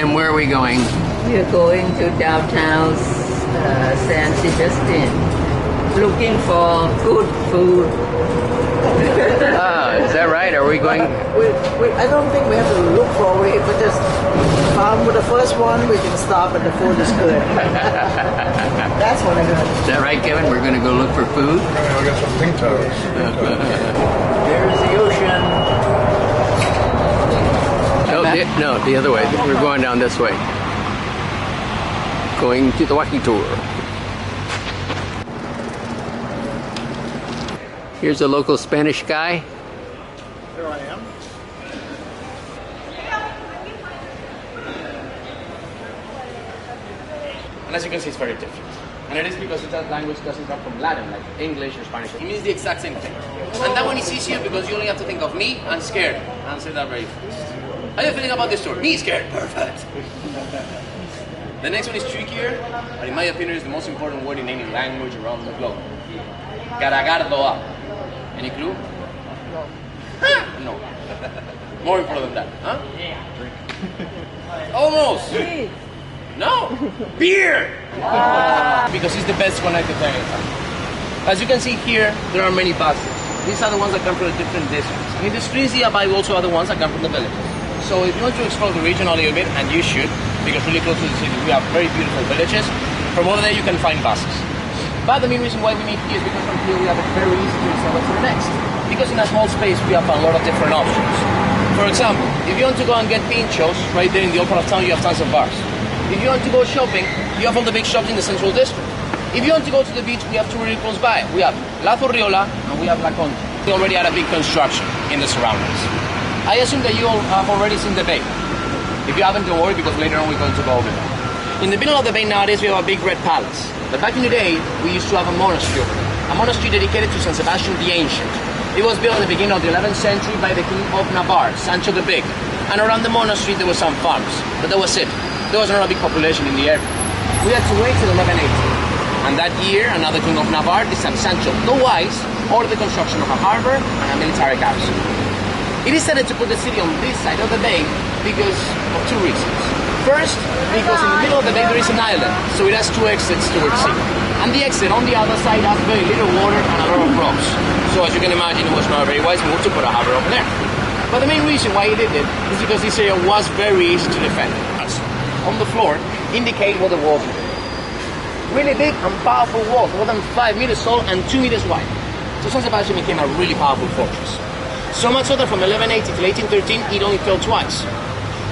and where are we going? We are going to downtown San Sebastian, looking for good food. Is that right? Are we going? I don't think we have to look for it, but just with the first one, we can stop and the food is good. That's what I heard. Is that right, Kevin? We're going to go look for food? We're going to go get some pink toes. There's the ocean. No, the other way. We're going down this way. Going to the walking tour. Here's a local Spanish guy. Here I am. And as you can see, it's very different. And it is because that language doesn't come from Latin, like English or Spanish. It means the exact same thing. And that one is easier because you only have to think of me and scared. And say that very fast. How are you feeling about this tour? Me scared. Perfect. The next one is trickier, but in my opinion is the most important word in any language around the globe. Garagardoa. Any clue? No. More important than that, huh? Almost. No. Beer. Because it's the best connected thing in town. As you can see here, there are many buses. These are the ones that come from the different districts. And in the streets nearby, we also have the ones that come from the villages. So if you want to explore the region a little bit, and you should, because really close to the city we have very beautiful villages, from over there you can find buses. But the main reason why we meet here is because from here we have it very easy to decide what's the next. Because in a small space we have a lot of different options. For example, if you want to go and get pinchos, right there in the old part of town you have tons of bars. If you want to go shopping, you have all the big shops in the central district. If you want to go to the beach, we have two really close by. We have La Zorriola and we have La Concha. We already had a big construction in the surroundings. I assume that you all have already seen the bay. If you haven't, don't worry, because later on we're going to go over there. In the middle of the bay nowadays we have a big red palace. But back in the day, we used to have a monastery over there. A monastery dedicated to Saint Sebastian the Ancient. It was built at the beginning of the 11th century by the King of Navarre, Sancho the Big. And around the monastery there were some farms. But that was it. There was not a big population in the area. We had to wait till 1180. And that year, another King of Navarre, this time Sancho the Wise, ordered the construction of a harbor and a military garrison. He decided to put the city on this side of the bay because of two reasons. First, because in the middle of the bay there is an island, so it has two exits towards sea. And the exit on the other side has very little water and a lot of rocks. So as you can imagine, it was not a very wise move to put a harbor over there. But the main reason why he did it is because this area was very easy to defend. On the floor, indicate what the walls were. Really big and powerful walls, more than 5 meters tall and 2 meters wide. So San Sebastian became a really powerful fortress. So much so that from 1180 to 1813, it only fell twice.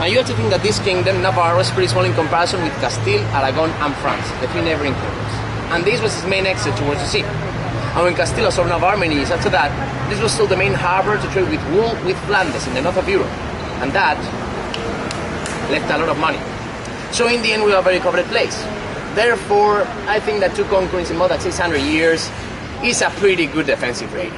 And you have to think that this kingdom, Navarre, was pretty small in comparison with Castile, Aragon, and France, the three neighboring kingdoms. And this was his main exit towards the sea. And when Castile absorbed Navarre many years after that, this was still the main harbor to trade with wool with Flanders in the north of Europe. And that left a lot of money. So in the end, we have a very coveted place. Therefore, I think that two conquerings in more than 600 years is a pretty good defensive area.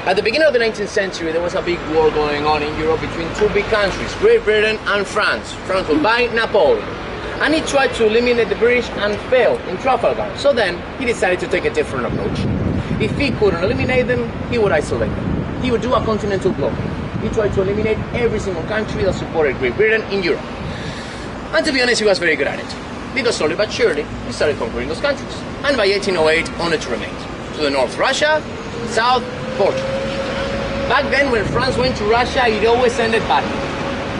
At the beginning of the 19th century, there was a big war going on in Europe between two big countries, Great Britain and France, fronted by Napoleon. And he tried to eliminate the British and failed in Trafalgar. So then, he decided to take a different approach. If he couldn't eliminate them, he would isolate them. He would do a continental block. He tried to eliminate every single country that supported Great Britain in Europe. And to be honest, he was very good at it. Because slowly but surely, he started conquering those countries. And by 1808, only two remained. To the north, Russia, south, Portugal. Back then, when France went to Russia, it always ended badly.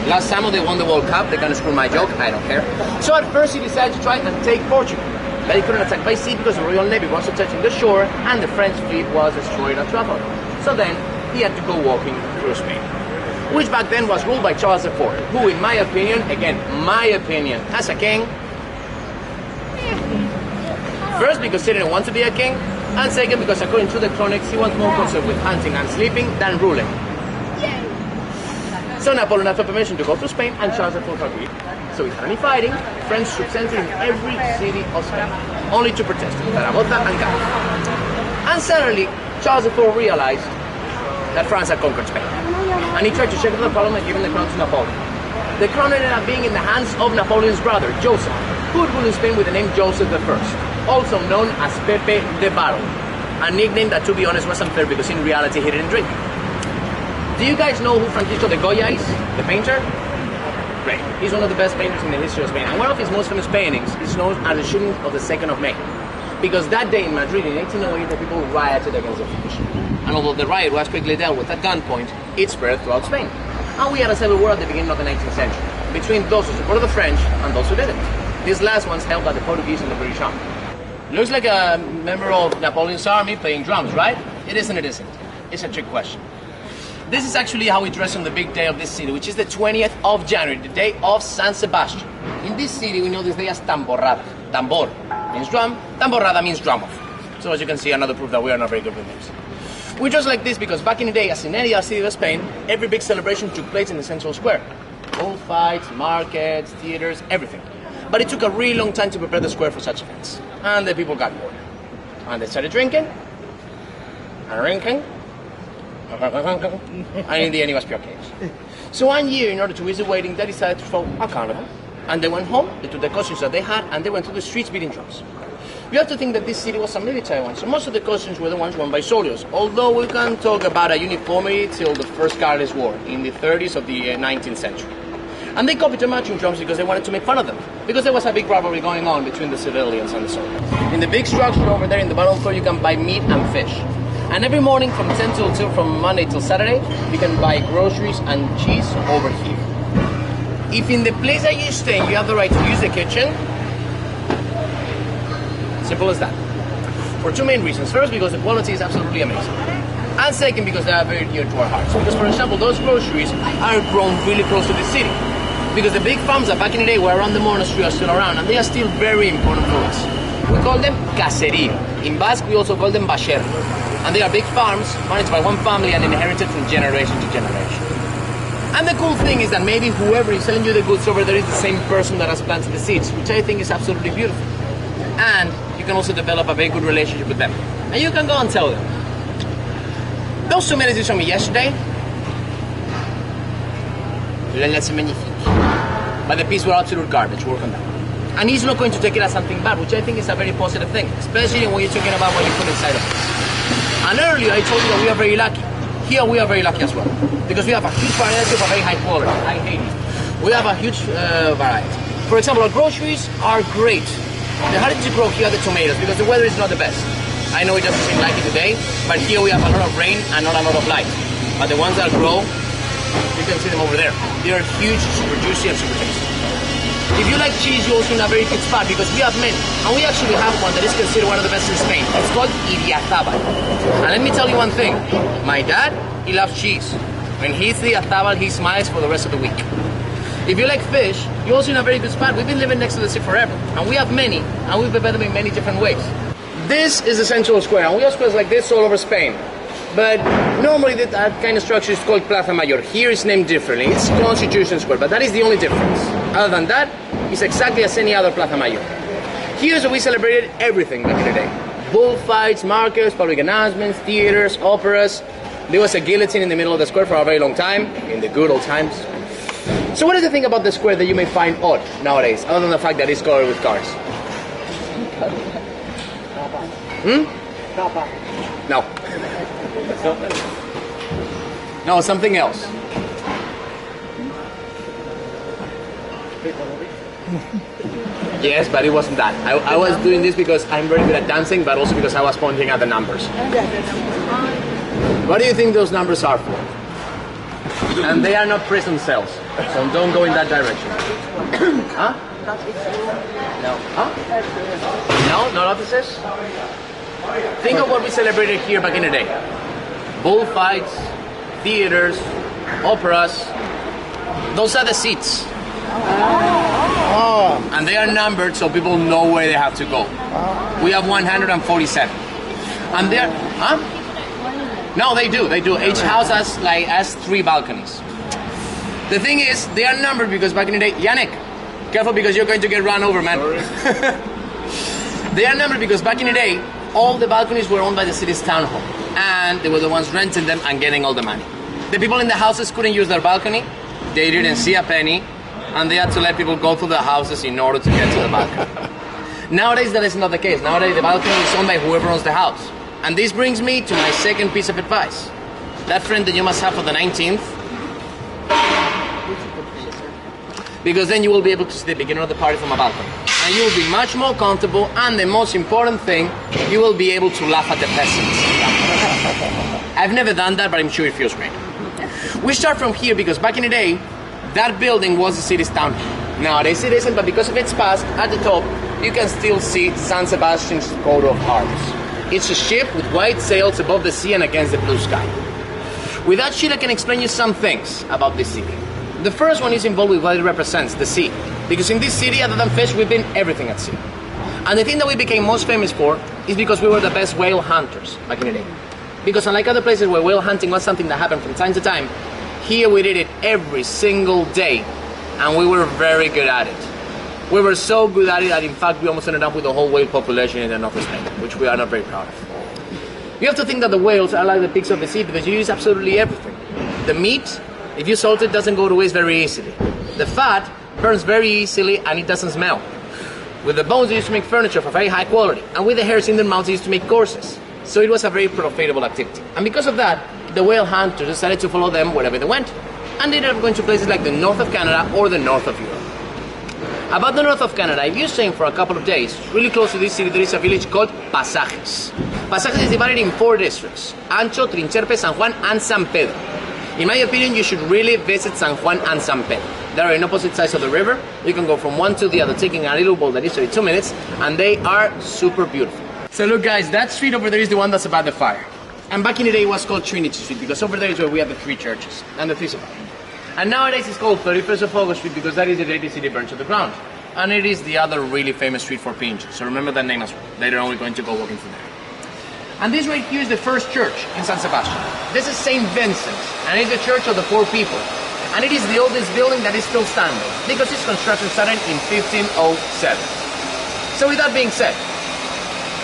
Last time they won the World Cup, they can screw my joke, I don't care. So at first he decided to try and take Portugal. But he couldn't attack by sea because the Royal Navy was touching the shore and the French fleet was destroyed at Trafalgar. So then he had to go walking through Spain, which back then was ruled by Charles IV, who in my opinion, again, my opinion, as a king, first because he didn't want to be a king, and second because according to the chronics, he was more concerned with hunting and sleeping than ruling. So Napoleon asked for permission to go to Spain, and Charles IV agreed. So without any fighting, French troops entered in every city of Spain, only to protest in Zaragoza and Cádiz. And suddenly, Charles IV realized that France had conquered Spain, and he tried to check the problem and give the crown to Napoleon. The crown ended up being in the hands of Napoleon's brother, Joseph, who ruled in Spain with the name Joseph I, also known as Pepe the Barrel, a nickname that, to be honest, was unfair because in reality he didn't drink. Do you guys know who Francisco de Goya is, the painter? great. He's one of the best painters in the history of Spain. And one of his most famous paintings is known as the shooting of the 2nd of May. Because that day in Madrid in 1808, the people rioted against the French. And although the riot was quickly dealt with at gunpoint, it spread throughout Spain. And we had a civil war at the beginning of the 19th century, between those who supported the French and those who didn't. These last ones held by the Portuguese and the British Army. Looks like a member of Napoleon's army playing drums, right? It isn't, it isn't. It's a trick question. This is actually how we dress on the big day of this city, which is the 20th of January, the day of San Sebastian. In this city, we know this day as Tamborrada. Tambor means drum, Tamborrada means drum off. So as you can see, another proof that we are not very good with names. We dress like this because back in the day, as in any other city of Spain, every big celebration took place in the central square. Bullfights, markets, theaters, everything. But it took a really long time to prepare the square for such events. And the people got bored. And they started drinking, and drinking, and in the end it was pure chaos. So one year, in order to ease the waiting, they decided to throw a carnival. And they went home, they took the costumes that they had, and they went to the streets beating drums. You have to think that this city was a military one, so most of the costumes were the ones worn by soldiers, although we can talk about a uniformity till the first Carlist War, in the 30s of the 19th century. And they copied the marching drums because they wanted to make fun of them, because there was a big rivalry going on between the civilians and the soldiers. In the big structure over there in the bottom floor, you can buy meat and fish. And every morning from 10 till 2, from Monday till Saturday, you can buy groceries and cheese over here. If in the place that you stay, you have the right to use the kitchen, simple as that. For two main reasons. First, because the quality is absolutely amazing. And second, because they are very dear to our hearts. Because, for example, those groceries are grown really close to the city. Because the big farms that back in the day were around the monastery are still around, and they are still very important for us. We call them caserío. In Basque, we also call them bacher. And they are big farms managed by one family and inherited from generation to generation. And the cool thing is that maybe whoever is selling you the goods over there is the same person that has planted the seeds, which I think is absolutely beautiful. And you can also develop a very good relationship with them. And you can go and tell them, those tomatoes you showed me yesterday, c'est magnifique. But the piece were absolute garbage, work on that. And he's not going to take it as something bad, which I think is a very positive thing, especially when you're talking about what you put inside of it. And earlier I told you that we are very lucky. Here we are very lucky as well, because we have a huge variety of a very high quality. I hate it. We have a huge variety. For example, our groceries are great. The hardest to grow here are the tomatoes, because the weather is not the best. I know it doesn't seem like it today, but here we have a lot of rain and not a lot of light. But the ones that grow, you can see them over there. They are huge, super juicy and super tasty. If you like cheese, you're also in a very good spot because we have many. And we actually have one that is considered one of the best in Spain. It's called Idiazabal. And let me tell you one thing. My dad, he loves cheese. When he eats the Idiazabal, he smiles for the rest of the week. If you like fish, you're also in a very good spot. We've been living next to the sea forever. And we have many, and we've developed in many different ways. This is the central square, and we have squares like this all over Spain. But normally that kind of structure is called Plaza Mayor. Here it's named differently. It's Constitution Square, but that is the only difference. Other than that, it's exactly as any other Plaza Mayor. Here's where we celebrated everything back in the day. Bullfights, markets, public announcements, theaters, operas. There was a guillotine in the middle of the square for a very long time, in the good old times. So what is the thing about the square that you may find odd nowadays, other than the fact that it's covered with cars? No. No, something else. Yes, but it wasn't that. I was doing this because I'm very good at dancing, but also because I was pointing at the numbers. What do you think those numbers are for? And they are not prison cells, so don't go in that direction. Huh? No. Huh? No, not offices? Think of what we celebrated here back in the day. Bullfights, theaters, operas. Those are the seats. Oh. And they are numbered so people know where they have to go. We have 147. And they're... Huh? No, they do. Each house has 3 balconies. The thing is, they are numbered because back in the day... Yannick, careful because you're going to get run over, man. They are numbered because back in the day, all the balconies were owned by the city's town hall. And they were the ones renting them and getting all the money. The people in the houses couldn't use their balcony. They didn't see a penny. And they had to let people go through the houses in order to get to the balcony. Nowadays, that is not the case. Nowadays, the balcony is owned by whoever owns the house. And this brings me to my second piece of advice. That friend that you must have for the 19th. because then you will be able to see the beginning of the party from a balcony. And you will be much more comfortable, and the most important thing, you will be able to laugh at the peasants. I've never done that, but I'm sure it feels great. We start from here because back in the day, that building was the city's town hall. Nowadays it isn't, but because of its past, at the top, you can still see San Sebastian's coat of arms. It's a ship with white sails above the sea and against the blue sky. With that sheet, I can explain you some things about this city. The first one is involved with what it represents, the sea. Because in this city, other than fish, we've been everything at sea. And the thing that we became most famous for is because we were the best whale hunters back in the day. Because unlike other places where whale hunting was something that happened from time to time, here we did it every single day, and we were very good at it. We were so good at it that in fact we almost ended up with the whole whale population in the north of Spain, which we are not very proud of. You have to think that the whales are like the pigs of the sea because you use absolutely everything. The meat, if you salt it, doesn't go to waste very easily. The fat burns very easily and it doesn't smell. With the bones, they used to make furniture for very high quality, and with the hairs in their mouths, they used to make courses. So it was a very profitable activity. And because of that, the whale hunters decided to follow them wherever they went. And they ended up going to places like the north of Canada or the north of Europe. About the north of Canada, if you sail for a couple of days, really close to this city, there is a village called Pasajes. Pasajes is divided in 4 districts: Ancho, Trincherpe, San Juan, and San Pedro. In my opinion, you should really visit San Juan and San Pedro. They are on opposite sides of the river. You can go from one to the other, taking a little boat that is 32 minutes, and they are super beautiful. So look guys, that street over there is the one that's about the fire. And back in the day it was called Trinity Street, because over there is where we have the 3 churches, and the 3 survived. And nowadays it's called 31st of August Street, because that is the day the city burned to the ground. And it is the other really famous street for pinchos, so remember that name as well. Later on we're going to go walking through there. And this right here is the first church in San Sebastian. This is St. Vincent, and it's the church of the poor people. And it is the oldest building that is still standing, because its construction started in 1507. So with that being said,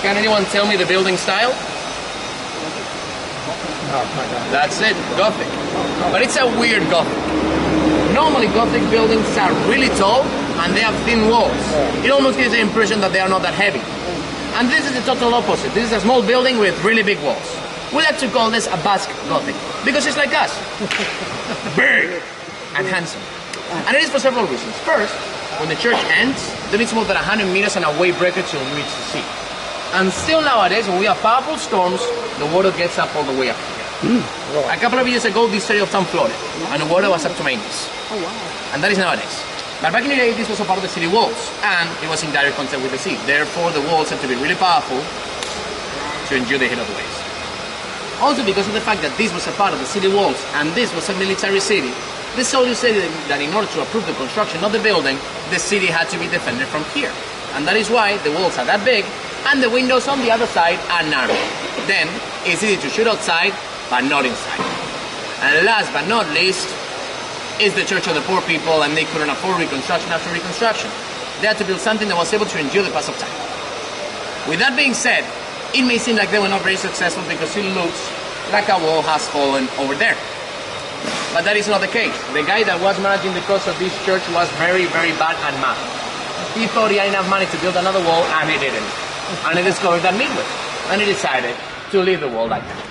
can anyone tell me the building style? That's it, Gothic. But it's a weird Gothic. Normally Gothic buildings are really tall and they have thin walls. It almost gives the impression that they are not that heavy. And this is the total opposite. This is a small building with really big walls. We like to call this a Basque Gothic, because it's like us. Big and handsome. And it is for several reasons. First, when the church ends, there is more than 100 meters and a wave breaker to reach the sea. And still nowadays, when we have powerful storms, the water gets up all the way up here. A couple of years ago, this area of town flooded, and the water was up to my knees. Oh, wow. And that is nowadays. But back in the day, this was a part of the city walls, and it was in direct contact with the sea. Therefore, the walls had to be really powerful to endure the hit of the waves. Also, because of the fact that this was a part of the city walls, and this was a military city, the soldiers said that in order to approve the construction of the building, the city had to be defended from here. And that is why the walls are that big, and the windows on the other side are narrow. Then, it's easy to shoot outside, but not inside. And last but not least, is the Church of the Poor People, and they couldn't afford reconstruction after reconstruction. They had to build something that was able to endure the pass of time. With that being said, it may seem like they were not very successful because it looks like a wall has fallen over there. But that is not the case. The guy that was managing the cost of this church was very, very bad at math. He thought he had enough money to build another wall, and he didn't. And he discovered that midway, and he decided to leave the wall like that.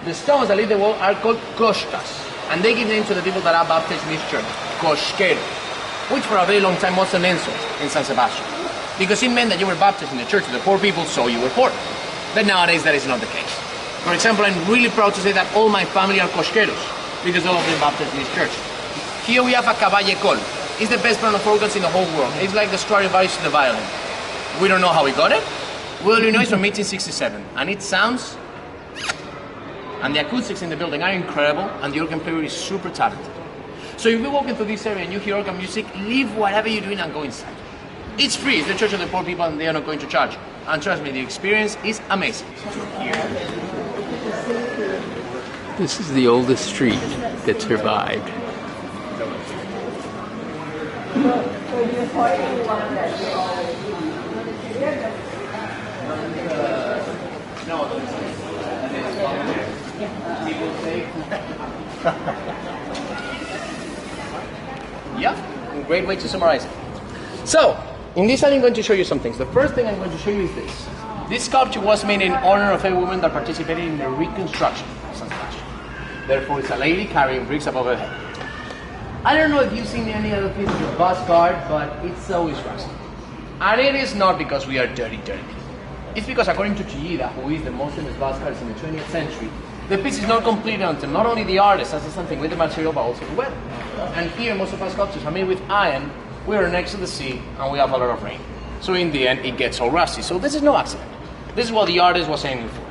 The stones that leave the wall are called costas, and they give name to the people that are baptized in this church, cosquero, which for a very long time was an insult in San Sebastian, because it meant that you were baptized in the church of the poor people, so you were poor. But nowadays that is not the case. For example, I'm really proud to say that all my family are cosqueros, because all of them baptized in this church. Here we have a caballe col. It's the best brand of organs in the whole world. It's like the Stradivarius to the violin. We don't know how we got it. We only know it's from 1867, and it sounds... And the acoustics in the building are incredible, and the organ player is super talented. So if you walk into this area and you hear organ music, leave whatever you're doing and go inside. It's free, it's the Church of the Poor People, and they are not going to charge you. And trust me, the experience is amazing. This is the oldest street that survived. Yeah, great way to summarize it. So, in this I'm going to show you some things. The first thing I'm going to show you is this. This sculpture was made in honor of a woman that participated in the reconstruction of San Sebastian. Therefore, it's a lady carrying bricks above her head. I don't know if you've seen any other pieces of bus card, but it's always rusty. And it is not because we are dirty people. It's because according to Chillida, who is the most famous bus artist in the 20th century, the piece is not completed until not only the artist has something with the material, but also the weather. And here, most of our sculptures are made with iron. We are next to the sea, and we have a lot of rain. So in the end, it gets all rusty. So this is no accident. This is what the artist was aiming for.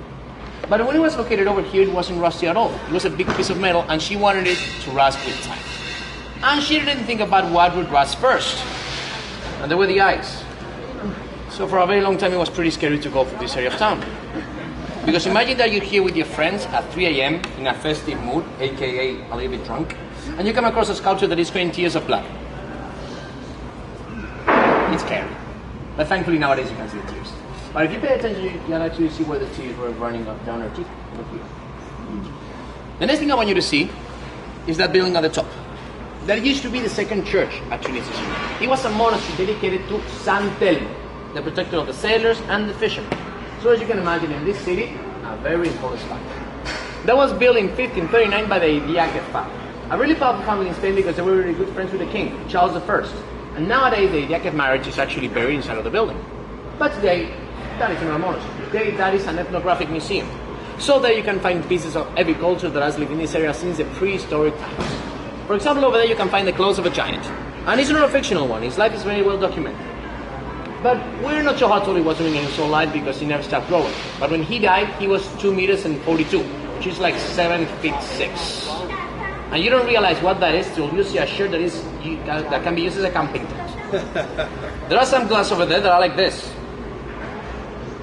But when it was located over here, it wasn't rusty at all. It was a big piece of metal, and she wanted it to rust with time. And she didn't think about what would rust first. And there were the eyes. So for a very long time, it was pretty scary to go through this area of town. Because imagine that you're here with your friends at 3 a.m. in a festive mood, aka a little bit drunk, and you come across a sculpture that is crying tears of blood. It's scary. But thankfully nowadays you can see the tears. But if you pay attention, you can actually see where the tears were running up down her cheek. Look here. The next thing I want you to see is that building at the top. That used to be the second church at Tunisia. It was a monastery dedicated to San Telmo, the protector of the sailors and the fishermen. So as you can imagine, in this city, a very important spot. That was built in 1539 by the Diakef family. A really powerful family in Spain because they were really good friends with the king, Charles I. And nowadays, the Diakef marriage is actually buried inside of the building. But today, that is not a monastery. Today, that is an ethnographic museum. So there you can find pieces of every culture that has lived in this area since the prehistoric times. For example, over there you can find the clothes of a giant. And it's not a fictional one, his life is very well documented. But we're not sure how tall he was during his whole life because he never stopped growing. But when he died, he was 2 meters and 42, which is like 7 feet 6. And you don't realize what that is till you see a shirt that can be used as a camping tent. There are some glass over there that are like this.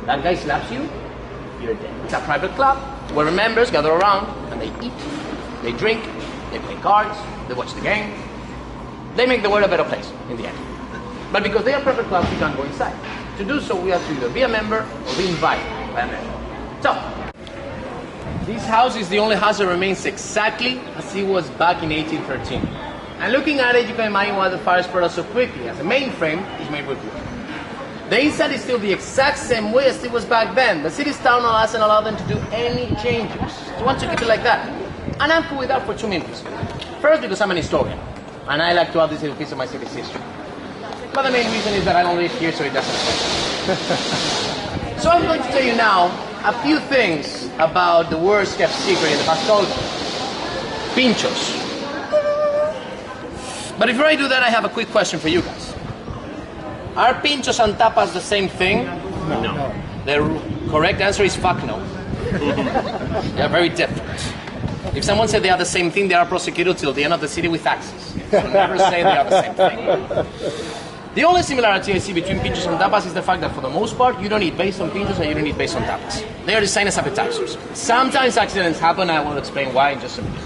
That guy slaps you, you're dead. It's a private club where members gather around and they eat, they drink, they play cards, they watch the game. They make the world a better place in the end. But because they are private clubs, we can't go inside. To do so, we have to either be a member or be invited by a member. So, this house is the only house that remains exactly as it was back in 1813. And looking at it, you can imagine why the fire spread out so quickly, as the main frame is made with wood. The inside is still the exact same way as it was back then. The city's town hall hasn't allowed them to do any changes. They want to keep it like that. And I'm cool with that for 2 reasons. First, because I'm an historian, and I like to have this little piece of my city's history. But the main reason is that I don't live here, so it doesn't affect me. So I'm going to tell you now a few things about the worst kept secret in the past culture. Pinchos. But before I do that, I have a quick question for you guys. Are pinchos and tapas the same thing? No. The correct answer is fuck no. They are very different. If someone said they are the same thing, they are prosecuted till the end of the city with taxes. So never say they are the same thing. The only similarity I see between pinchos and tapas is the fact that for the most part, you don't eat based on pinchos and you don't eat based on tapas. They are designed as appetizers. Sometimes accidents happen, I will explain why in just a minute.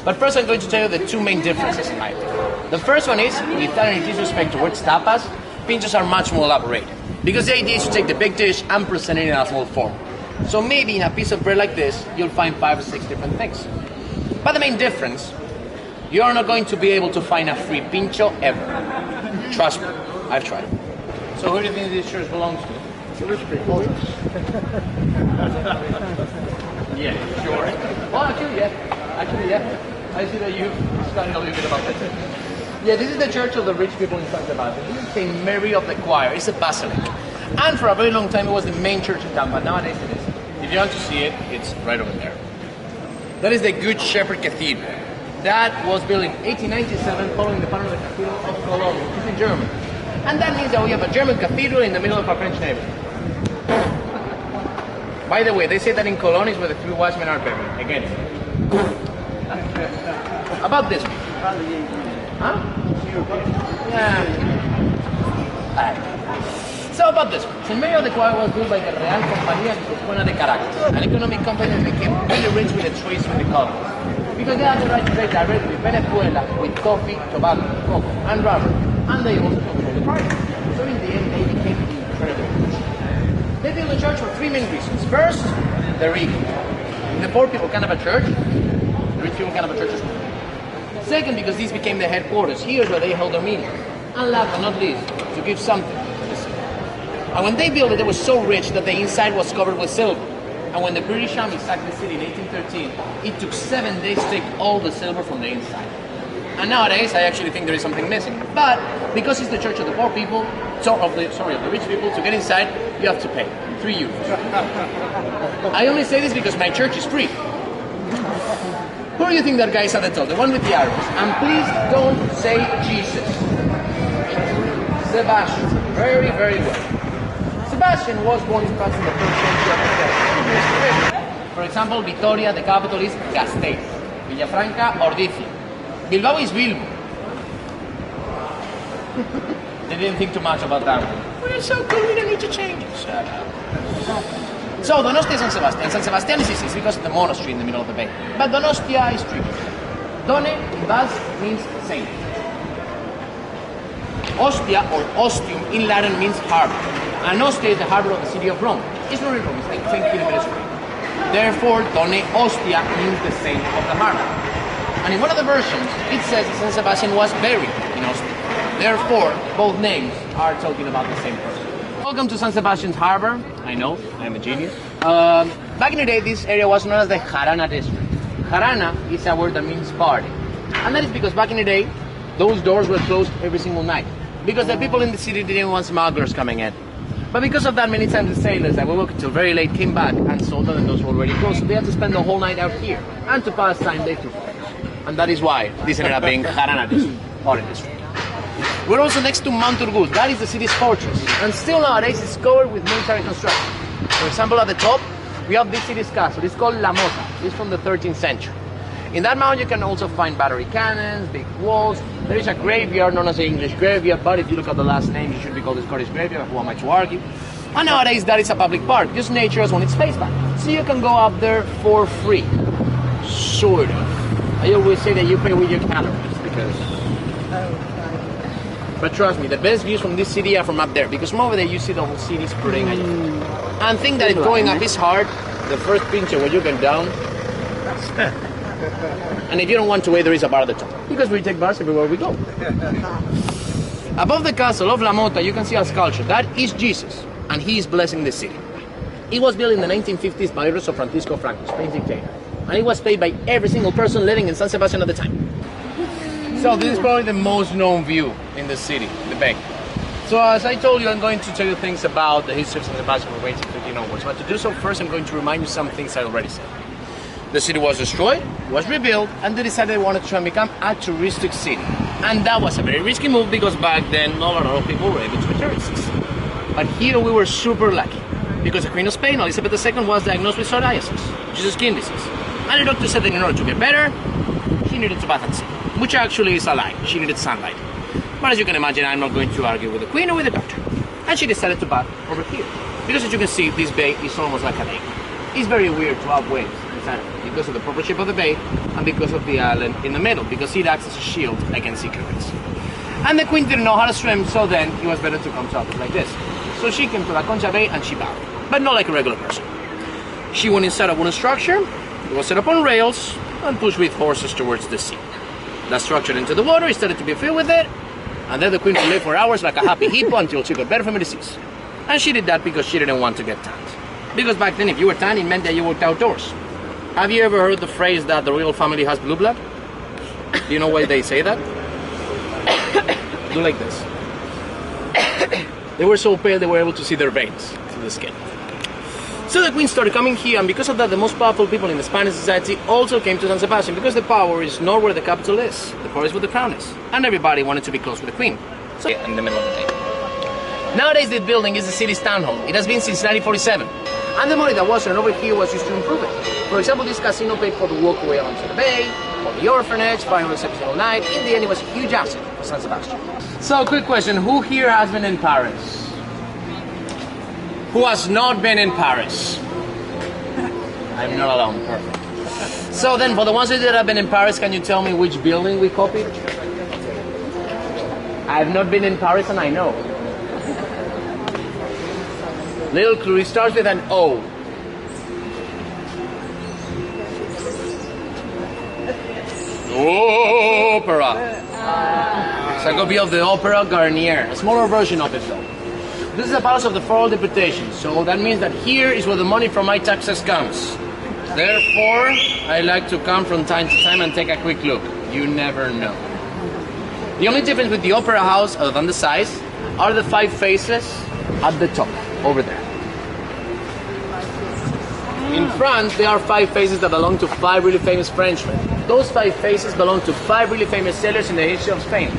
But first I'm going to tell you the two main differences in my opinion. The first one is, without any disrespect towards tapas, pinchos are much more elaborated. Because the idea is to take the big dish and present it in a small form. So maybe in a piece of bread like this, you'll find 5 or 6 different things. But the main difference, you're not going to be able to find a free pincho ever. Trust me, I've tried. So who do you think this shirt belongs to? The rich people. Yeah, sure. Well, actually, yeah. I see that you've studied a little bit about that. Yeah, this is the church of the rich people in Santa Barbara. This is St. Mary of the Choir. It's a basilic. And for a very long time, it was the main church in town, but nowadays it is. If you want to see it, it's right over there. That is the Good Shepherd Cathedral. That was built in 1897 following the founding of the Cathedral of Cologne, which is in Germany. And that means that we have a German cathedral in the middle of a French neighborhood. By the way, they say that in Cologne is where the 3 wise men are buried. Again. About this one. Huh? Yeah. So about this one. St. Mary of the Choir was built by the Real Compañía Guipuzcoana de Caracas, an economic company that became really rich with the trades with the colonies. Because they had the right to trade directly with Venezuela with coffee, tobacco, cocoa, and rubber. And they also controlled the price. So in the end, they became incredibly rich. They built the church for 3 main reasons. First, they're equal. The poor people can have a church, the rich people can have a church as well. Second, because these became the headquarters. Here's where they held their meetings. And last but not least, to give something to the city. And when they built it, they were so rich that the inside was covered with silver. And when the British Army sacked the city in 1813, it took 7 days to take all the silver from the inside. And nowadays, I actually think there is something missing. But because it's the church of the poor people, of the rich people, to get inside, you have to pay 3 euros. I only say this because my church is free. Who do you think that guy is at the top? The one with the arrows. And please don't say Jesus. Sebastian. Very, very well. Sebastian was born in France in the 1st century. For example, Vitoria, the capital is Gasteiz. Villafranca, Ordizia. Bilbao is Bilbo. They didn't think too much about that one. We're so cool, we don't need to change it. Shut up. So, Donostia is San Sebastian. San Sebastian is easy because of the monastery in the middle of the bay. But Donostia is tricky. Done in Basque means saint. Ostia or Ostium in Latin means harbor. And Ostia is the harbor of the city of Rome. It's not in Rome, it's like 10 kilometers away. Therefore, Done Ostia means the saint of the harbor. And in one of the versions, it says that San Sebastian was buried in Ostia. Therefore, both names are talking about the same person. Welcome to San Sebastian's harbor. I know, I'm a genius. Back in the day, this area was known as the Jarana district. Jarana is a word that means party. And that is because back in the day, those doors were closed every single night. Because the people in the city didn't want smugglers coming in. But because of that, many times the sailors that were working till very late came back and saw that the doors were already closed. So they had to spend the whole night out here. And to pass time, they took fires. And that is why this ended up being Jarana district, party district. We're also next to Mount Urguz. That is the city's fortress. And still nowadays it's covered with military construction. For example, at the top, we have this city's castle. It's called La Mota. It's from the 13th century. In that mound you can also find battery cannons, big walls. There is a graveyard known as the English graveyard, but if you look at the last name, it should be called the Scottish graveyard. Who am I to argue? And nowadays that is a public park. Just nature has won its space back. So you can go up there for free. Sort of. I always say that you pay with your calories because... But trust me, the best views from this city are from up there, because from over there you see the whole city spreading at you. And think that if going up is hard, the first picture when you get down, and if you don't want to wait, there is a bar at the top, because we take bars everywhere we go. Above the castle of La Mota, you can see a sculpture. That is Jesus, and he is blessing the city. It was built in the 1950s by orders of Francisco Franco, Spain's dictator, and it was paid by every single person living in San Sebastian at the time. So this is probably the most known view in the city, the bay. So as I told you, I'm going to tell you things about the history of San Sebastian from 1815 onwards. But to do so, first I'm going to remind you some things I already said. The city was destroyed, was rebuilt, and they decided they wanted to try and become a touristic city. And that was a very risky move because back then not a lot of people were able to be tourists. But here we were super lucky, because the Queen of Spain, Elizabeth II, was diagnosed with psoriasis, which is a skin disease. And the doctor said that in order to get better, she needed to bath at sea. Which actually is a lie. She needed sunlight. But as you can imagine, I'm not going to argue with the Queen or with the doctor. And she decided to bath over here. Because as you can see, this bay is almost like a lake. It's very weird to have waves inside of it, because of the proper shape of the bay and because of the island in the middle, because it acts as a shield against sea currents. And the Queen didn't know how to swim, so then it was better to come to a place like this. So she came to La Concha Bay and she bathed. But not like a regular person. She went inside a wooden structure. It was set up on rails and pushed with horses towards the sea. That structure into the water, it started to be filled with it, and then the Queen would live for hours like a happy hippo until she got better from a disease. And she did that because she didn't want to get tanned. Because back then, if you were tanned, it meant that you worked outdoors. Have you ever heard the phrase that the royal family has blue blood? Do you know why they say that? Do like this. They were so pale they were able to see their veins through the skin. So the Queen started coming here, and because of that, the most powerful people in the Spanish society also came to San Sebastian, because the power is not where the capital is, the power is where the crown is. And everybody wanted to be close with the Queen. So in the middle of the day. Nowadays, this building is the city's town hall. It has been since 1947. And the money that was earned over here was used to improve it. For example, this casino paid for the walkway onto the bay, for the orphanage, 500 every single night. In the end, it was a huge asset for San Sebastian. So, quick question. Who here has been in Paris? Who has not been in Paris? I'm not alone. Perfect. So then, for the ones that have been in Paris, can you tell me which building we copied? I have not been in Paris and I know. Little clue, it starts with an O. Opera. It's a copy of the Opera Garnier, a smaller version of it though. This is the palace of the four deputations, so that means that here is where the money from my taxes comes. Therefore, I like to come from time to time and take a quick look. You never know. The only difference with the Opera House, other than the size, are the 5 faces at the top, over there. In France, there are 5 faces that belong to 5 really famous Frenchmen. Those 5 faces belong to 5 really famous sailors in the history of Spain.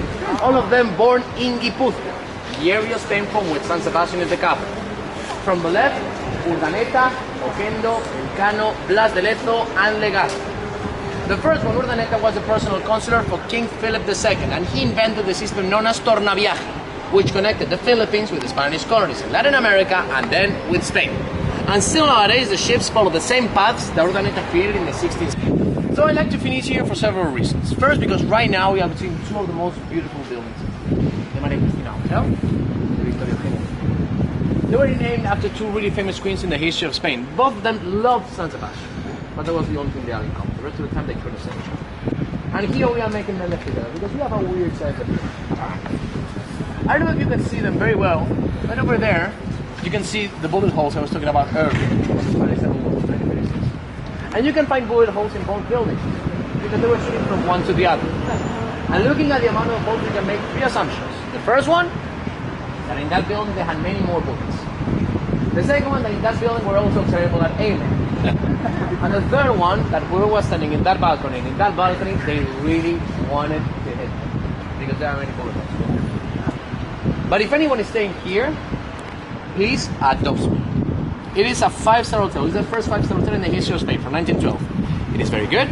All of them born in Guipúzcoa, the area of Spain from which San Sebastian is the capital. From the left, Urdaneta, Oquendo, Elcano, Blas de Lezo, and Legazpi. The first one, Urdaneta, was a personal consular for King Philip II, and he invented the system known as tornaviaje, which connected the Philippines with the Spanish colonies in Latin America and then with Spain. And still nowadays, the ships follow the same paths that Urdaneta created in the 16th. So I like to finish here for several reasons. First, because right now we are between 2 of the most beautiful buildings. The Maria Cristina Hotel, the Victoria Eugenia. They were named after 2 really famous queens in the history of Spain. Both of them loved San Sebastian, but that was the only thing they had in common. The rest of the time they couldn't stand each other. And here we are making them live together because we have a weird sense of humor. I don't know if you can see them very well, but over there you can see the bullet holes I was talking about earlier. And you can find bullet holes in both buildings because they were shooting from one to the other. And looking at the amount of bullets, we can make 3 assumptions. The first one, that in that building they had many more bullets. The second one, that in that building were also terrible at aiming. And the third one, that whoever was standing in that balcony, and in that balcony they really wanted to hit them because there are many bullet holes. But if anyone is staying here, please adopt me. It is a 5-star hotel. It's the first 5-star hotel in the history of Spain from 1912. It is very good,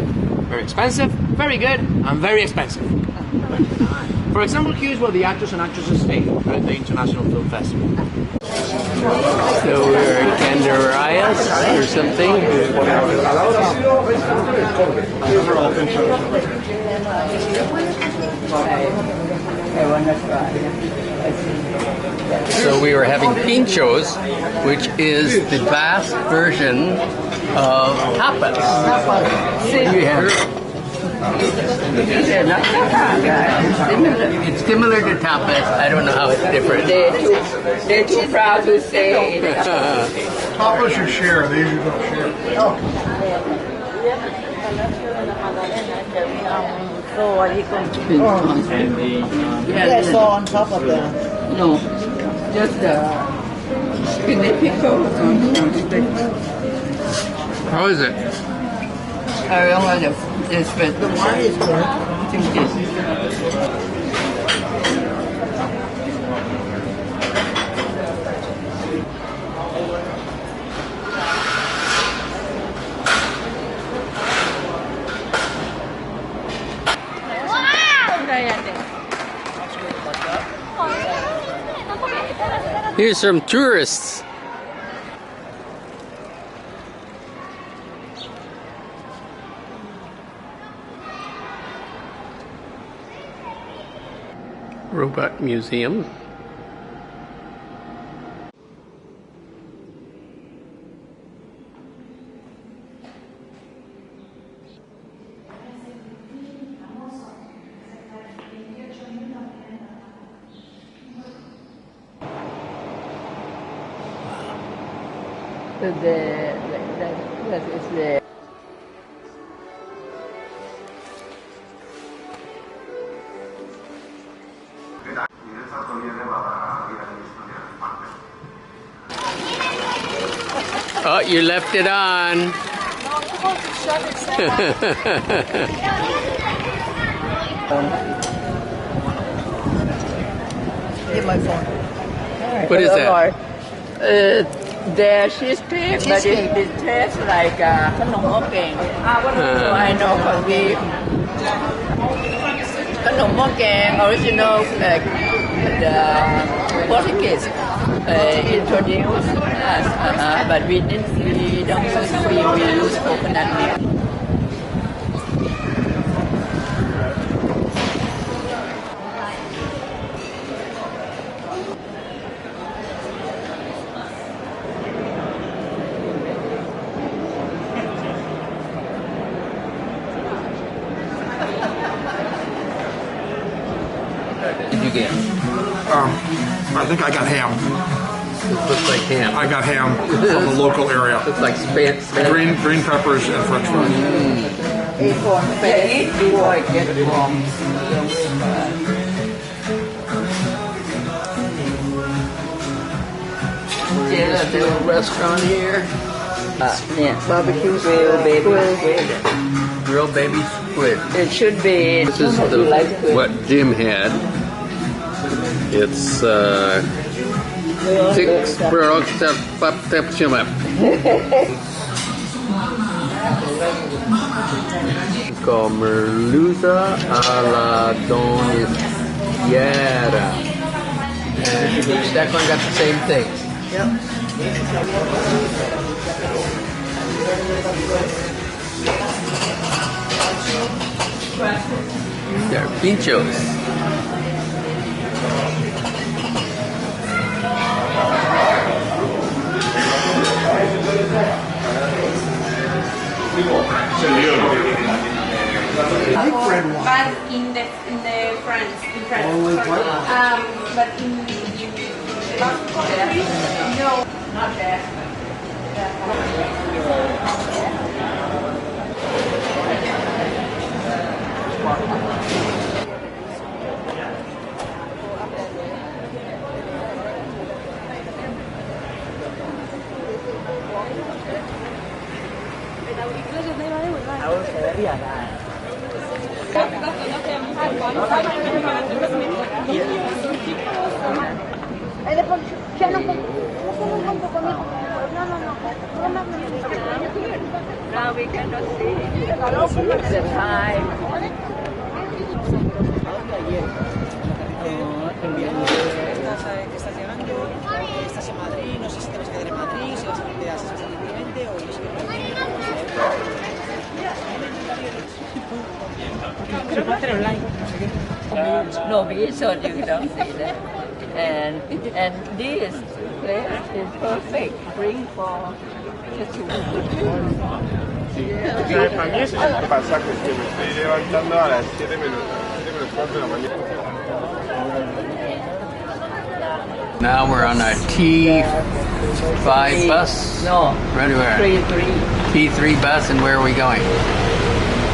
very expensive, very good, and very expensive. For example, here is where the actors and actresses stay during the International Film Festival. So we're at Candelaриas or something. So we were having pinchos, which is the vast version of tapas. You have it's similar to tapas. I don't know how it's different. They're too proud to say it. Tapas you share, they usually don't share. And the Yeah, so on top of the... No, just spinach pickles on stick. how is it? I don't want to. It's but the Wine is good. Here's some tourists. Robot Museum. that is the Oh, you left it on. Get my phone. What is that? the cheesecake, but it tastes like khăn mốc kèn. So I know because we khăn mốc kèn original the Portuguese introduced us, but we don't use cream, we use coconut milk. Did you get? I think I got ham. It looks like ham. I got ham from the local area. Looks like Spanish. Green peppers and French fries. Before I get it from Yeah, This little restaurant here. yeah. Barbecue Grilled baby squid. squid. Grilled baby squid. It should be. This is you like squid. what Jim had. It's 6 called merluza a la doniera. And Sakorn got the same thing. Yep. They're pinchos. But in the France, but in no, not there. Now we cannot see the time. Estás llegando, estás en Madrid, no sé si te vas a quedar en Madrid, si vas a quedar libremente o no sé qué. Creo que va a hacer online, no sé qué. No, so you don't see that. And this place is perfect, free for Para mí eso es el pasaje que me estoy levantando a las 7 menos 4 de la mañana. Now we're on our T5 bus. No, Ready where? 3. T3 bus, and where are we going?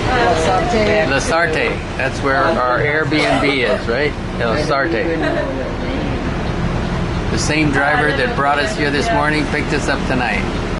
La Sarte. That's where our Airbnb is, right? La Sarte. The same driver that brought us here this morning picked us up tonight.